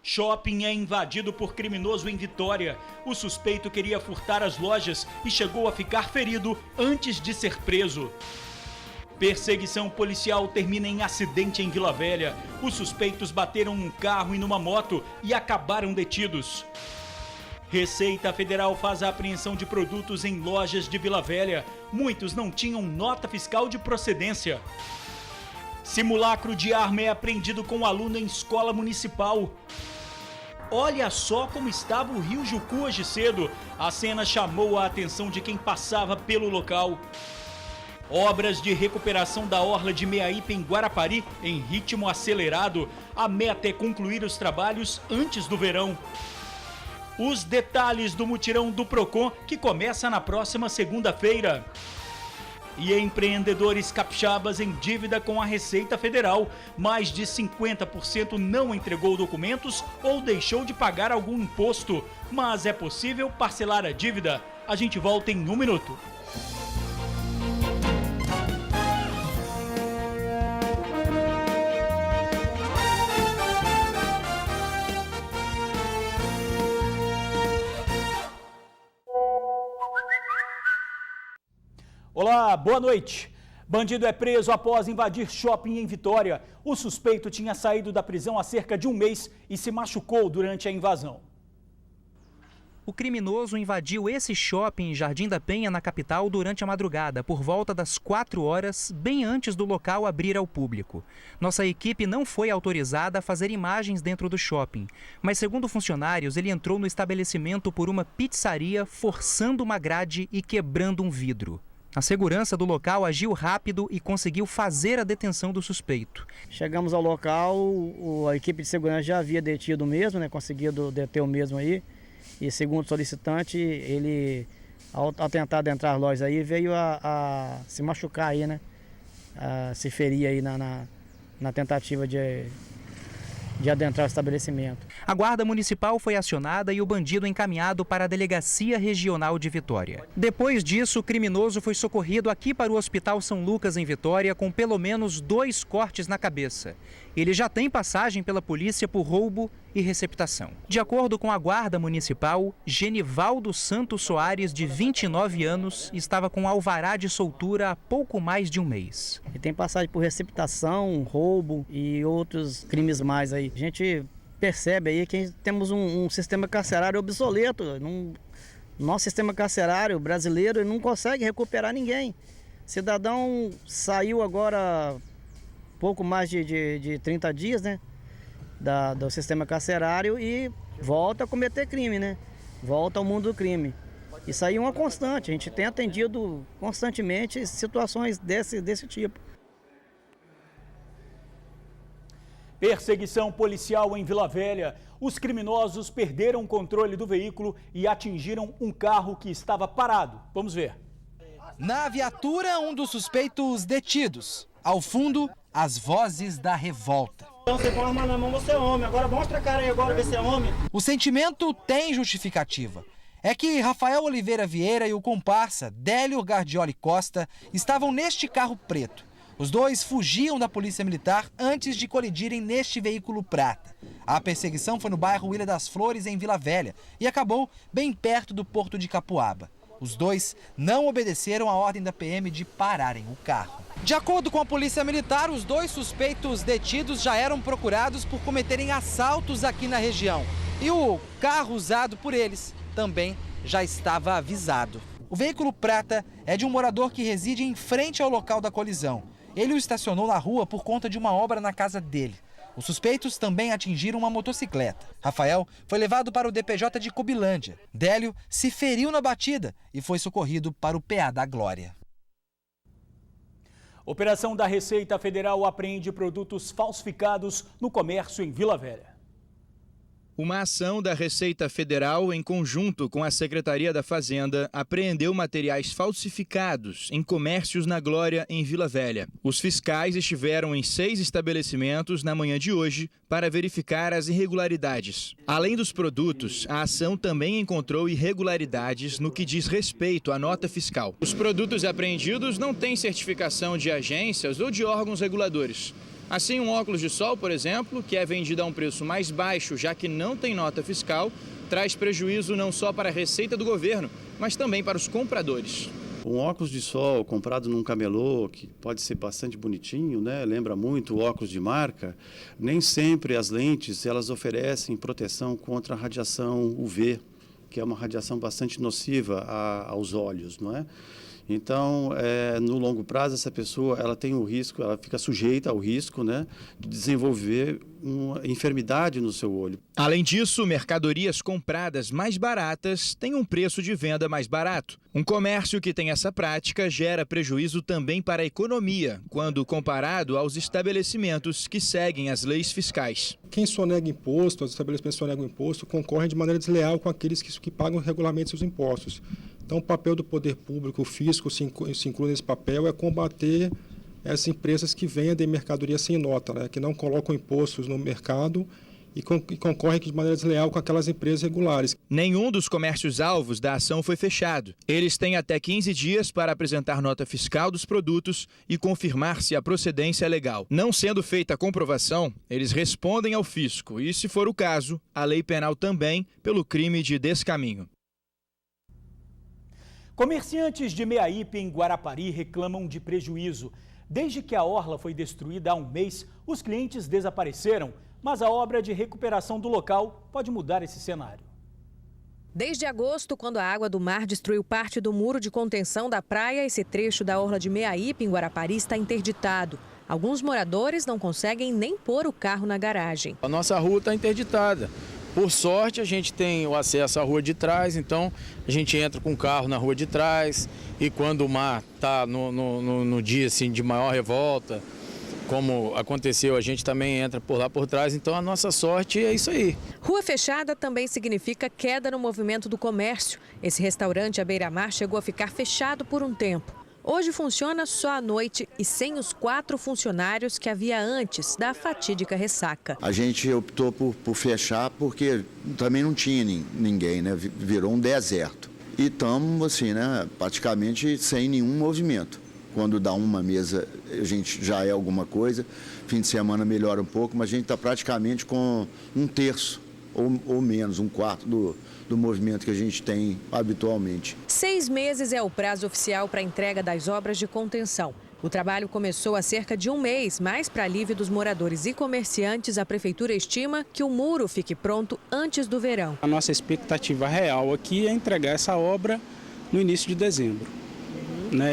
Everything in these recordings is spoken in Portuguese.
Shopping é invadido por criminoso em Vitória. O suspeito queria furtar as lojas e chegou a ficar ferido antes de ser preso. Perseguição policial termina em acidente em Vila Velha. Os suspeitos bateram num carro e numa moto e acabaram detidos. Receita Federal faz a apreensão de produtos em lojas de Vila Velha. Muitos não tinham nota fiscal de procedência. Simulacro de arma é apreendido com um aluno em escola municipal. Olha só como estava o Rio Jucu hoje cedo. A cena chamou a atenção de quem passava pelo local. Obras de recuperação da orla de Meaípe em Guarapari em ritmo acelerado. A meta é concluir os trabalhos antes do verão. Os detalhes do mutirão do Procon, que começa na próxima segunda-feira. E empreendedores capixabas em dívida com a Receita Federal. Mais de 50% não entregou documentos ou deixou de pagar algum imposto. Mas é possível parcelar a dívida. A gente volta em um minuto. Olá, boa noite. Bandido é preso após invadir shopping em Vitória. O suspeito tinha saído da prisão há cerca de um mês e se machucou durante a invasão. O criminoso invadiu esse shopping em Jardim da Penha, na capital, durante a madrugada, por volta das 4 horas, bem antes do local abrir ao público. Nossa equipe não foi autorizada a fazer imagens dentro do shopping, mas, segundo funcionários, ele entrou no estabelecimento por uma pizzaria, forçando uma grade e quebrando um vidro. A segurança do local agiu rápido e conseguiu fazer a detenção do suspeito. Chegamos ao local, a equipe de segurança já havia detido o mesmo, conseguido deter o mesmo aí. E segundo o solicitante, ele, ao tentar adentrar as lojas aí, veio a se machucar aí, a se ferir aí na tentativa de adentrar o estabelecimento. A Guarda Municipal foi acionada e o bandido encaminhado para a Delegacia Regional de Vitória. Depois disso, o criminoso foi socorrido aqui para o Hospital São Lucas, em Vitória, com pelo menos 2 cortes na cabeça. Ele já tem passagem pela polícia por roubo e receptação. De acordo com a Guarda Municipal, Genivaldo Santos Soares, de 29 anos, estava com alvará de soltura há pouco mais de um mês. Ele tem passagem por receptação, roubo e outros crimes mais aí. A gente percebe aí que temos um sistema carcerário obsoleto. Nosso sistema carcerário brasileiro não consegue recuperar ninguém. Cidadão saiu agora pouco mais de 30 dias, do sistema carcerário e volta a cometer crime, Volta ao mundo do crime. Isso aí é uma constante, a gente tem atendido constantemente situações desse tipo. Perseguição policial em Vila Velha. Os criminosos perderam o controle do veículo e atingiram um carro que estava parado. Vamos ver. Na viatura, um dos suspeitos detidos. Ao fundo, as vozes da revolta. Então você põe a arma na mão, você é homem. Agora mostra a cara aí agora, ver se é homem. O sentimento tem justificativa. É que Rafael Oliveira Vieira e o comparsa Délio Gardioli Costa estavam neste carro preto. Os dois fugiam da polícia militar antes de colidirem neste veículo prata. A perseguição foi no bairro Ilha das Flores, em Vila Velha, e acabou bem perto do porto de Capuaba. Os dois não obedeceram à ordem da PM de pararem o carro. De acordo com a polícia militar, os 2 suspeitos detidos já eram procurados por cometerem assaltos aqui na região. E o carro usado por eles também já estava avisado. O veículo prata é de um morador que reside em frente ao local da colisão. Ele o estacionou na rua por conta de uma obra na casa dele. Os suspeitos também atingiram uma motocicleta. Rafael foi levado para o DPJ de Cobilândia. Délio se feriu na batida e foi socorrido para o PA da Glória. Operação da Receita Federal apreende produtos falsificados no comércio em Vila Velha. Uma ação da Receita Federal, em conjunto com a Secretaria da Fazenda, apreendeu materiais falsificados em comércios na Glória, em Vila Velha. Os fiscais estiveram em 6 estabelecimentos na manhã de hoje para verificar as irregularidades. Além dos produtos, a ação também encontrou irregularidades no que diz respeito à nota fiscal. Os produtos apreendidos não têm certificação de agências ou de órgãos reguladores. Assim, um óculos de sol, por exemplo, que é vendido a um preço mais baixo, já que não tem nota fiscal, traz prejuízo não só para a receita do governo, mas também para os compradores. Um óculos de sol comprado num camelô, que pode ser bastante bonitinho, né? Lembra muito o óculos de marca, nem sempre as lentes elas oferecem proteção contra a radiação UV, que é uma radiação bastante nociva aos olhos, não é? Então, no longo prazo, essa pessoa ela tem o risco, ela fica sujeita ao risco, né, de desenvolver uma enfermidade no seu olho. Além disso, mercadorias compradas mais baratas têm um preço de venda mais barato. Um comércio que tem essa prática gera prejuízo também para a economia, quando comparado aos estabelecimentos que seguem as leis fiscais. Quem sonega imposto, os estabelecimentos sonegam imposto, concorrem de maneira desleal com aqueles que pagam regularmente seus impostos. Então, o papel do poder público, o fisco se inclui nesse papel, é combater essas empresas que vendem mercadoria sem nota, né, que não colocam impostos no mercado e concorrem de maneira desleal com aquelas empresas regulares. Nenhum dos comércios alvos da ação foi fechado. Eles têm até 15 dias para apresentar nota fiscal dos produtos e confirmar se a procedência é legal. Não sendo feita a comprovação, eles respondem ao fisco e, se for o caso, a lei penal também pelo crime de descaminho. Comerciantes de Meaípe, em Guarapari, reclamam de prejuízo. Desde que a orla foi destruída há um mês, os clientes desapareceram, mas a obra de recuperação do local pode mudar esse cenário. Desde agosto, quando a água do mar destruiu parte do muro de contenção da praia, esse trecho da orla de Meaípe, em Guarapari, está interditado. Alguns moradores não conseguem nem pôr o carro na garagem. A nossa rua está interditada. Por sorte, a gente tem o acesso à rua de trás, então a gente entra com o carro na rua de trás e quando o mar está no dia assim, de maior revolta, como aconteceu, a gente também entra por lá por trás, então a nossa sorte é isso aí. Rua fechada também significa queda no movimento do comércio. Esse restaurante à beira-mar chegou a ficar fechado por um tempo. Hoje funciona só à noite e sem os 4 funcionários que havia antes da fatídica ressaca. A gente optou por fechar porque também não tinha ninguém, né? Virou um deserto. E estamos assim, né? Praticamente sem nenhum movimento. Quando dá uma mesa, a gente já é alguma coisa. Fim de semana melhora um pouco, mas a gente está praticamente com 1/3 ou menos, 1/4 do movimento que a gente tem habitualmente. 6 meses é o prazo oficial para a entrega das obras de contenção. O trabalho começou há cerca de um mês, mas para alívio dos moradores e comerciantes, a prefeitura estima que o muro fique pronto antes do verão. A nossa expectativa real aqui é entregar essa obra no início de dezembro.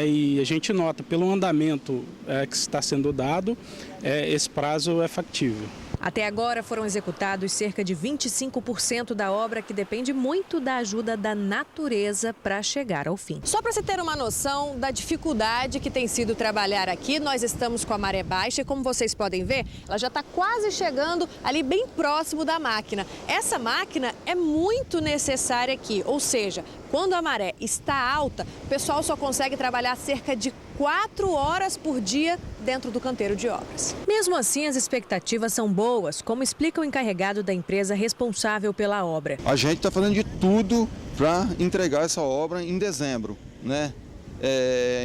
E a gente nota, pelo andamento que está sendo dado, esse prazo é factível. Até agora foram executados cerca de 25% da obra, que depende muito da ajuda da natureza para chegar ao fim. Só para você ter uma noção da dificuldade que tem sido trabalhar aqui, nós estamos com a maré baixa e, como vocês podem ver, ela já está quase chegando ali bem próximo da máquina. Essa máquina é muito necessária aqui, ou seja, quando a maré está alta, o pessoal só consegue trabalhar cerca de 4 horas por dia dentro do canteiro de obras. Mesmo assim, as expectativas são boas, como explica o encarregado da empresa responsável pela obra. A gente está fazendo de tudo para entregar essa obra em dezembro, né?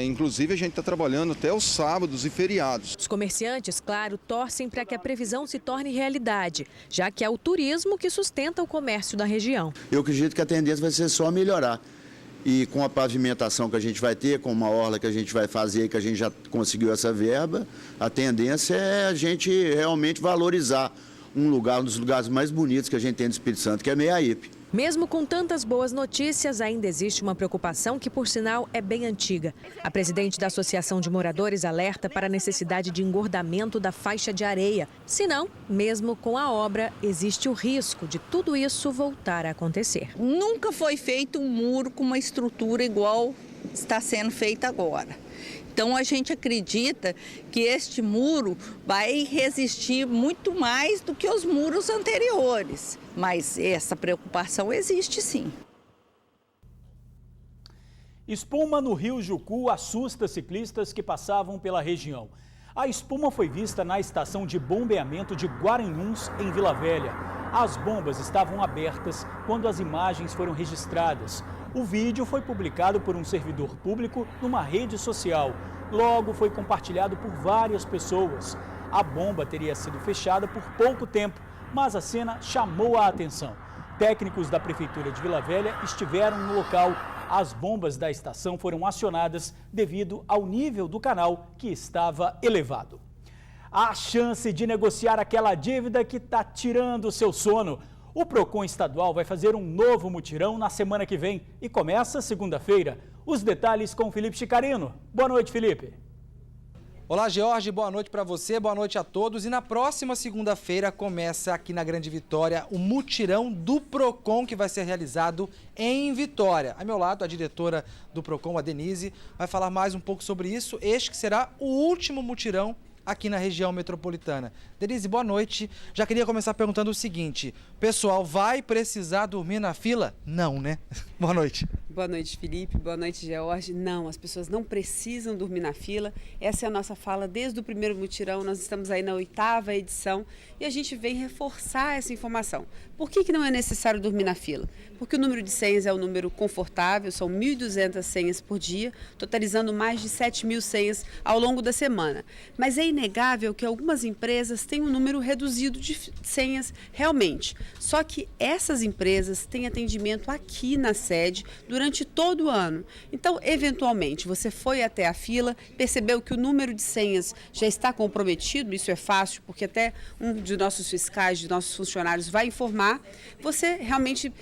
Inclusive, a gente está trabalhando até os sábados e feriados. Os comerciantes, claro, torcem para que a previsão se torne realidade, já que é o turismo que sustenta o comércio da região. Eu acredito que a tendência vai ser só melhorar. E com a pavimentação que a gente vai ter, com uma orla que a gente vai fazer, que a gente já conseguiu essa verba, a tendência é a gente realmente valorizar um dos lugares mais bonitos que a gente tem no Espírito Santo, que é Meaípe. Mesmo com tantas boas notícias, ainda existe uma preocupação que, por sinal, é bem antiga. A presidente da Associação de Moradores alerta para a necessidade de engordamento da faixa de areia. Senão, mesmo com a obra, existe o risco de tudo isso voltar a acontecer. Nunca foi feito um muro com uma estrutura igual está sendo feita agora. Então, a gente acredita que este muro vai resistir muito mais do que os muros anteriores. Mas essa preocupação existe, sim. Espuma no rio Jucu assusta ciclistas que passavam pela região. A espuma foi vista na estação de bombeamento de Guaranhuns, em Vila Velha. As bombas estavam abertas quando as imagens foram registradas. O vídeo foi publicado por um servidor público numa rede social. Logo foi compartilhado por várias pessoas. A bomba teria sido fechada por pouco tempo, mas a cena chamou a atenção. Técnicos da Prefeitura de Vila Velha estiveram no local. As bombas da estação foram acionadas devido ao nível do canal, que estava elevado. A chance de negociar aquela dívida que está tirando o seu sono. O PROCON estadual vai fazer um novo mutirão na semana que vem e começa segunda-feira. Os detalhes com Felipe Chicarino. Boa noite, Felipe. Olá, George, boa noite para você, boa noite a todos. E na próxima segunda-feira começa aqui na Grande Vitória o mutirão do PROCON, que vai ser realizado em Vitória. Ao meu lado, a diretora do PROCON, a Denise, vai falar mais um pouco sobre isso. Este que será o último mutirão aqui na região metropolitana. Denise, boa noite. Já queria começar perguntando o seguinte: o pessoal vai precisar dormir na fila? Não, né? Boa noite. Boa noite, Felipe. Boa noite, George. Não, as pessoas não precisam dormir na fila. Essa é a nossa fala desde o primeiro mutirão. Nós estamos aí na 8ª edição e a gente vem reforçar essa informação. Por que não é necessário dormir na fila? Porque o número de senhas é um número confortável, são 1.200 senhas por dia, totalizando mais de 7.000 senhas ao longo da semana. Mas é inegável que algumas empresas têm um número reduzido de senhas realmente. Só que essas empresas têm atendimento aqui na sede durante todo o ano. Então, eventualmente, você foi até a fila, percebeu que o número de senhas já está comprometido, isso é fácil, porque até um de nossos fiscais, de nossos funcionários vai informar. Você realmente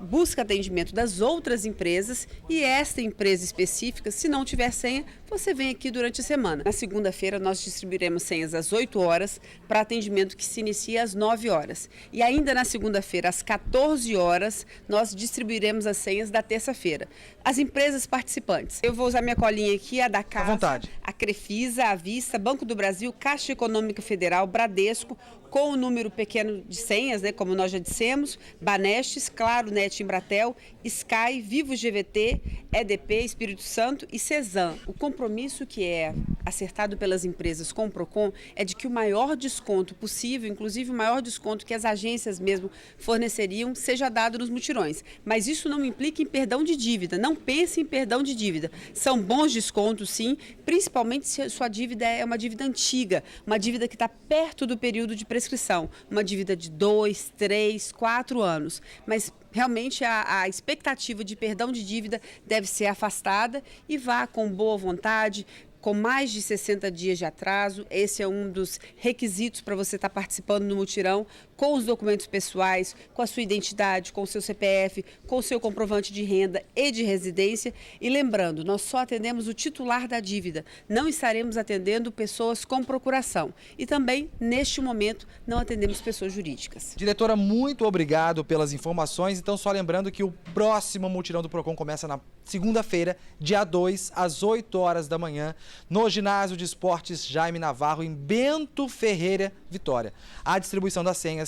busca atendimento das outras empresas e esta empresa específica, se não tiver senha, você vem aqui durante a semana. Na segunda-feira, nós distribuiremos senhas às 8 horas para atendimento que se inicia às 9 horas. E ainda na segunda-feira, às 14 horas, nós distribuiremos as senhas da terça-feira. As empresas participantes. Eu vou usar minha colinha aqui, a da Casa, à vontade. A Crefisa, a Vista, Banco do Brasil, Caixa Econômica Federal, Bradesco, com o número pequeno de senhas, né, como nós já dissemos, Banestes, Claro, Net, Embratel, Sky, Vivo GVT, EDP, Espírito Santo e Cezam. O compromisso que é acertado pelas empresas com o PROCON é de que o maior desconto possível, inclusive o maior desconto que as agências mesmo forneceriam, seja dado nos mutirões. Mas isso não implica em perdão de dívida, não pense em perdão de dívida. São bons descontos, sim, principalmente se a sua dívida é uma dívida antiga, uma dívida que está perto do período de prescrição, uma dívida de 2, 3, 4 anos. Mas realmente a expectativa de perdão de dívida deve ser afastada e vá com boa vontade, com mais de 60 dias de atraso. Esse é um dos requisitos para você estar participando do mutirão, com os documentos pessoais, com a sua identidade, com o seu CPF, com o seu comprovante de renda e de residência. E lembrando, nós só atendemos o titular da dívida, não estaremos atendendo pessoas com procuração. E também, neste momento, não atendemos pessoas jurídicas. Diretora, muito obrigado pelas informações. Então, só lembrando que o próximo mutirão do PROCON começa na segunda-feira, dia 2, às 8 horas da manhã, no Ginásio de Esportes Jaime Navarro, em Bento Ferreira, Vitória. A distribuição das senhas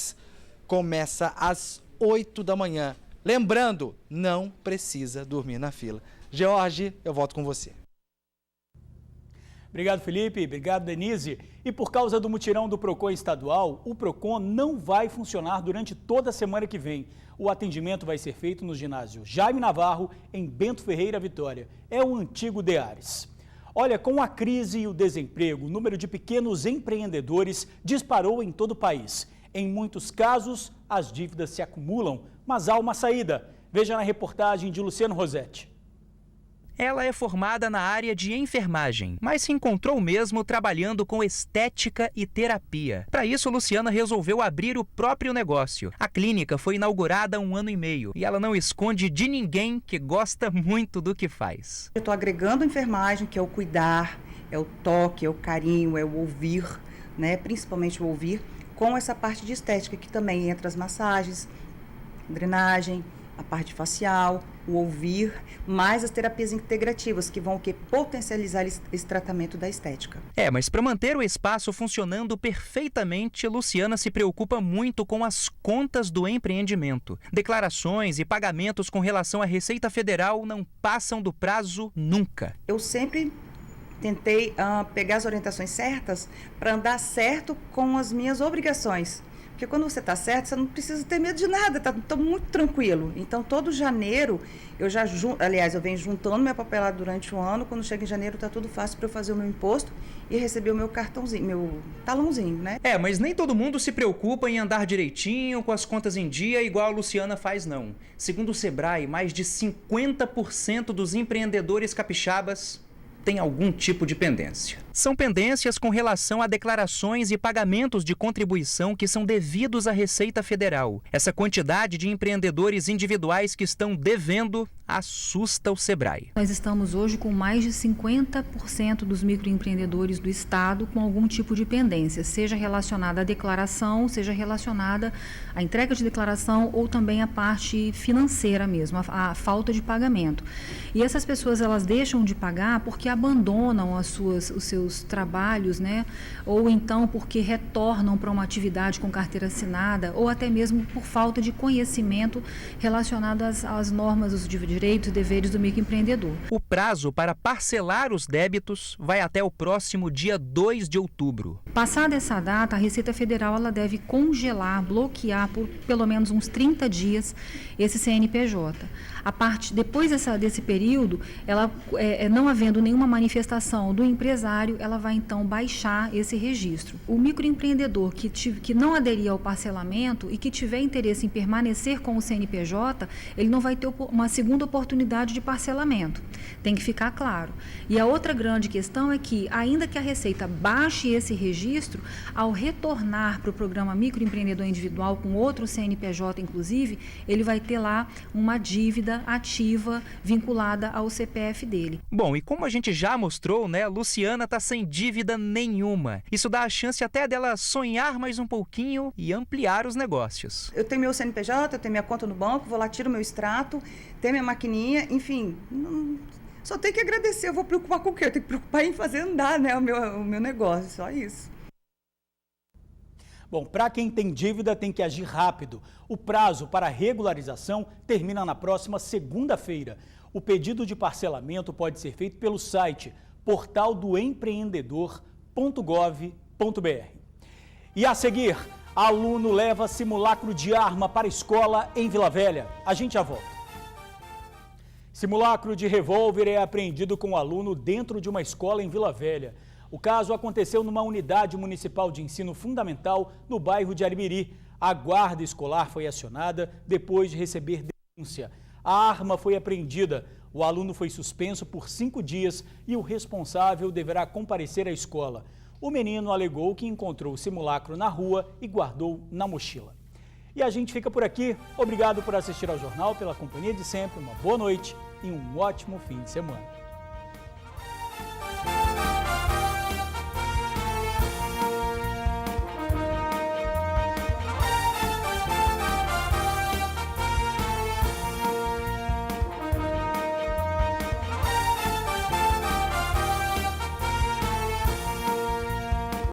começa às 8 da manhã. Lembrando, não precisa dormir na fila. George, eu volto com você. Obrigado, Felipe. Obrigado, Denise. E por causa do mutirão do PROCON estadual, o PROCON não vai funcionar durante toda a semana que vem. O atendimento vai ser feito no ginásio Jaime Navarro, em Bento Ferreira, Vitória. É o antigo DEARES. Olha, com a crise e o desemprego, o número de pequenos empreendedores disparou em todo o país. Em muitos casos, as dívidas se acumulam, mas há uma saída. Veja na reportagem de Luciano Rosetti. Ela é formada na área de enfermagem, mas se encontrou mesmo trabalhando com estética e terapia. Para isso, Luciana resolveu abrir o próprio negócio. A clínica foi inaugurada há 1 ano e meio e ela não esconde de ninguém que gosta muito do que faz. Eu estou agregando a enfermagem, que é o cuidar, é o toque, é o carinho, é o ouvir, né? Principalmente o ouvir, com essa parte de estética, que também entra as massagens, drenagem, a parte facial, o ouvir, mais as terapias integrativas, que vão potencializar esse tratamento da estética. Mas para manter o espaço funcionando perfeitamente, Luciana se preocupa muito com as contas do empreendimento. Declarações e pagamentos com relação à Receita Federal não passam do prazo nunca. Eu sempre tentei pegar as orientações certas para andar certo com as minhas obrigações, Porque quando você está certo, você não precisa ter medo de nada, está muito tranquilo. Então, todo janeiro, eu venho juntando minha papelada durante o ano, quando chega em janeiro está tudo fácil para eu fazer o meu imposto e receber o meu cartãozinho, meu talãozinho, né? Mas nem todo mundo se preocupa em andar direitinho, com as contas em dia, igual a Luciana faz, não. Segundo o Sebrae, mais de 50% dos empreendedores capixabas tem algum tipo de pendência. São pendências com relação a declarações e pagamentos de contribuição que são devidos à Receita Federal. Essa quantidade de empreendedores individuais que estão devendo assusta o Sebrae. Nós estamos hoje com mais de 50% dos microempreendedores do estado com algum tipo de pendência, seja relacionada à declaração, seja relacionada à entrega de declaração ou também à parte financeira mesmo, a falta de pagamento. E essas pessoas, elas deixam de pagar porque abandonam os seus trabalhos, né? Ou então porque retornam para uma atividade com carteira assinada, ou até mesmo por falta de conhecimento relacionado às normas, os direitos e deveres do microempreendedor. O prazo para parcelar os débitos vai até o próximo dia 2 de outubro. Passada essa data, a Receita Federal ela deve congelar, bloquear por pelo menos uns 30 dias esse CNPJ. Depois desse período, ela, não havendo nenhuma manifestação do empresário, ela vai então baixar esse registro. O microempreendedor que não aderir ao parcelamento e que tiver interesse em permanecer com o CNPJ, ele não vai ter uma segunda oportunidade de parcelamento. Tem que ficar claro. E a outra grande questão é que, ainda que a Receita baixe esse registro, ao retornar para o programa Microempreendedor Individual com outro CNPJ, inclusive, ele vai ter lá uma dívida ativa vinculada ao CPF dele. Bom, e como a gente já mostrou, né, Luciana está sem dívida nenhuma. Isso dá a chance até dela sonhar mais um pouquinho e ampliar os negócios. Eu tenho meu CNPJ, eu tenho minha conta no banco, vou lá, tiro meu extrato, tenho minha maquininha, enfim, só tenho que agradecer. Eu vou preocupar com o quê? Eu tenho que preocupar em fazer andar, né, o meu negócio, só isso. Bom, para quem tem dívida tem que agir rápido. O prazo para regularização termina na próxima segunda-feira. O pedido de parcelamento pode ser feito pelo site portaldoempreendedor.gov.br. E a seguir, aluno leva simulacro de arma para a escola em Vila Velha. A gente já volta. Simulacro de revólver é apreendido com o aluno dentro de uma escola em Vila Velha. O caso aconteceu numa unidade municipal de ensino fundamental no bairro de Aribiri. A guarda escolar foi acionada depois de receber denúncia. A arma foi apreendida. O aluno foi suspenso por 5 dias e o responsável deverá comparecer à escola. O menino alegou que encontrou o simulacro na rua e guardou na mochila. E a gente fica por aqui. Obrigado por assistir ao jornal, pela companhia de sempre. Uma boa noite e um ótimo fim de semana.